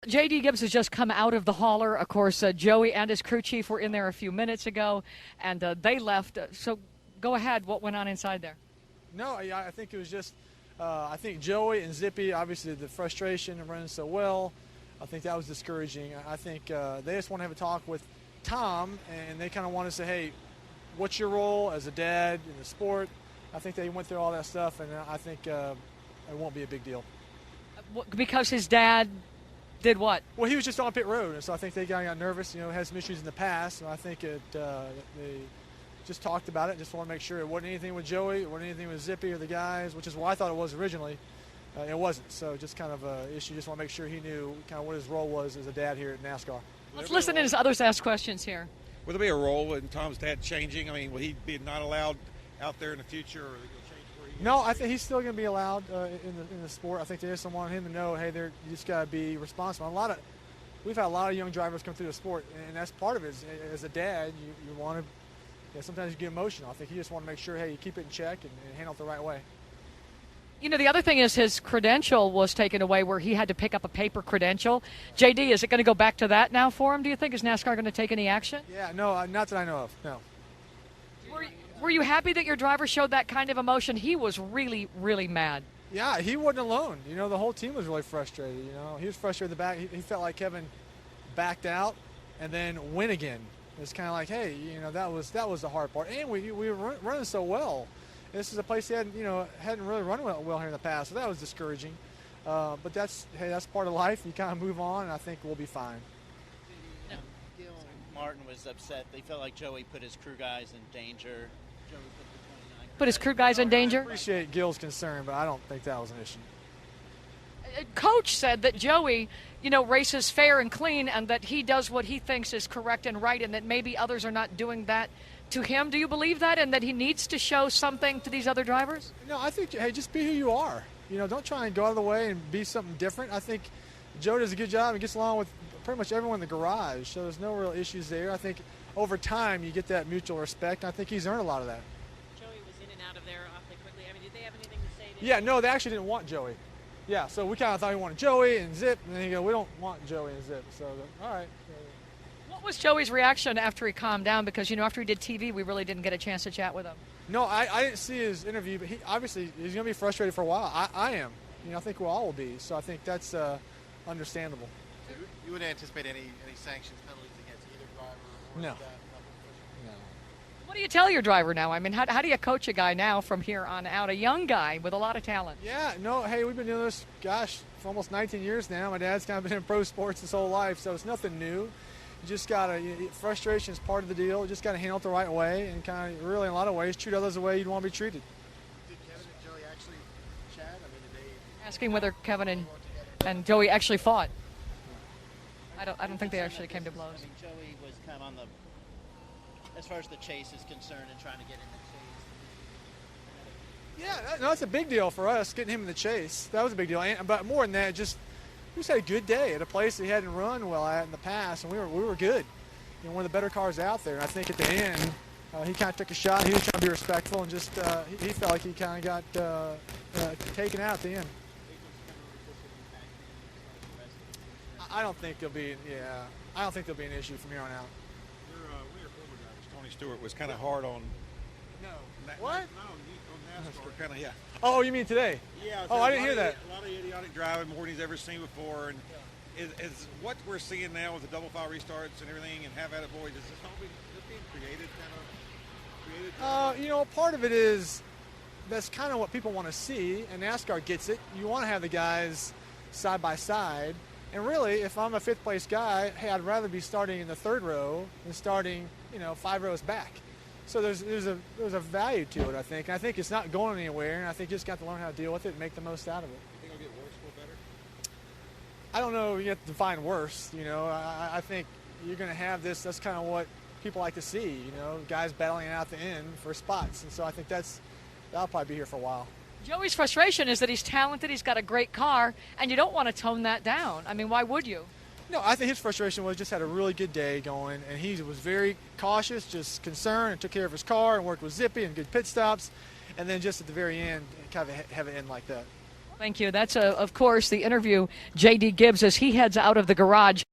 J.D. Gibbs has just come out of the hauler. Of course, Joey and his crew chief were in there a few minutes ago, and they left. So go ahead. What went on inside there? No, I think it was just, I think Joey and Zippy, obviously the frustration of running so well, I think that was discouraging. I think they just want to have a talk with Tom, and they kind of want to say, hey, what's your role as a dad in the sport? I think they went through all that stuff, and I think it won't be a big deal. Because his dad did what? Well, he was just on pit road, and so I think they got nervous. Had some issues in the past, and I think they just talked about it. Just want to make sure it wasn't anything with Joey, it wasn't anything with Zippy or the guys, which is what I thought it was originally. It wasn't. So just kind of an issue. Just want to make sure he knew kind of what his role was as a dad here at NASCAR. Let's listen in as others ask questions here. Will there be a role in Tom's dad changing? I mean, will he be not allowed out there in the future, or will he change where he No, I think he's still going to be allowed in the sport. I think they just want him to know, hey, you just got to be responsible. We've had a lot of young drivers come through the sport, and that's part of it. As a dad, you want to. Sometimes you get emotional. I think he just want to make sure, hey, you keep it in check and handle it the right way. The other thing is his credential was taken away where he had to pick up a paper credential. JD, is it going to go back to that now for him, do you think? Is NASCAR going to take any action? Yeah, no, not that I know of, no. Were you happy that your driver showed that kind of emotion? He was really, really mad. Yeah, he wasn't alone. The whole team was really frustrated. He was frustrated in the back. He felt like Kevin backed out and then went again. It's kind of like, hey, that was the hard part. And we were running so well. This is a place he hadn't really run well here in the past, so that was discouraging. But that's part of life. You kind of move on, and I think we'll be fine. Gil Martin was upset. They felt like Joey put his crew guys in danger. Joey put his crew guys in danger? I appreciate Gil's concern, but I don't think that was an issue. Coach said that Joey, races fair and clean, and that he does what he thinks is correct and right, and that maybe others are not doing that to him. Do you believe that, and that he needs to show something to these other drivers? No, I think, hey, just be who you are. Don't try and go out of the way and be something different. I think Joe does a good job and gets along with pretty much everyone in the garage, so there's no real issues there. I think over time you get that mutual respect, and I think he's earned a lot of that. Joey was in and out of there awfully quickly. I mean, did they have anything to say to Yeah, no, they actually didn't want Joey. Yeah, so we kind of thought we wanted Joey and Zip, and then we don't want Joey and Zip. So, all right. What was Joey's reaction after he calmed down? Because, after he did TV, we really didn't get a chance to chat with him. No, I didn't see his interview, but he's going to be frustrated for a while. I am. I think we all will be. So I think that's understandable. So you would anticipate any sanctions, penalties against either driver? Or No. No. What do you tell your driver now? I mean, how do you coach a guy now from here on out, a young guy with a lot of talent? Yeah, no, hey, we've been doing this, for almost 19 years now. My dad's kind of been in pro sports his whole life, so it's nothing new. You just got to, frustration is part of the deal. You just got to handle it the right way and kind of, really, in a lot of ways, treat others the way you'd want to be treated. Did Kevin and Joey actually chat? I mean, did they... Asking whether Kevin and Joey actually fought. I don't think they actually came to blows. I mean, Joey was kind of on the, as far as the chase is concerned, and trying to get in the chase. Yeah, that's a big deal for us, getting him in the chase. That was a big deal. But more than that, we just had a good day at a place that he hadn't run well at in the past, and we were good. One of the better cars out there. And I think at the end, he kind of took a shot. He was trying to be respectful, and just he felt like he kind of got taken out at the end. I don't think there'll be an issue from here on out. Your former drivers, Tony Stewart, was kind of hard on. No. What? No, NASCAR, kind of, yeah. Oh, you mean today? Yeah. Oh, I didn't hear that. A lot of idiotic driving, more than he's ever seen before, and is what we're seeing now with the double file restarts and everything, and have at it, boy. Does this all being created? Part of it is that's kind of what people want to see, and NASCAR gets it. You want to have the guys side by side. And really, if I'm a fifth place guy, hey, I'd rather be starting in the third row than starting, 5 rows back. So there's a value to it, I think. And I think it's not going anywhere, and I think you just got to learn how to deal with it and make the most out of it. You think it'll get worse or better? I don't know. You have to define worse. I think you're going to have this. That's kind of what people like to see. Guys battling out the end for spots, and so I think that'll probably be here for a while. Joey's frustration is that he's talented, he's got a great car, and you don't want to tone that down. I mean, why would you? No, I think his frustration was just had a really good day going, and he was very cautious, just concerned, and took care of his car and worked with Zippy and good pit stops, and then just at the very end, kind of have it end like that. Thank you. That's, of course, the interview, J.D. Gibbs, as he heads out of the garage.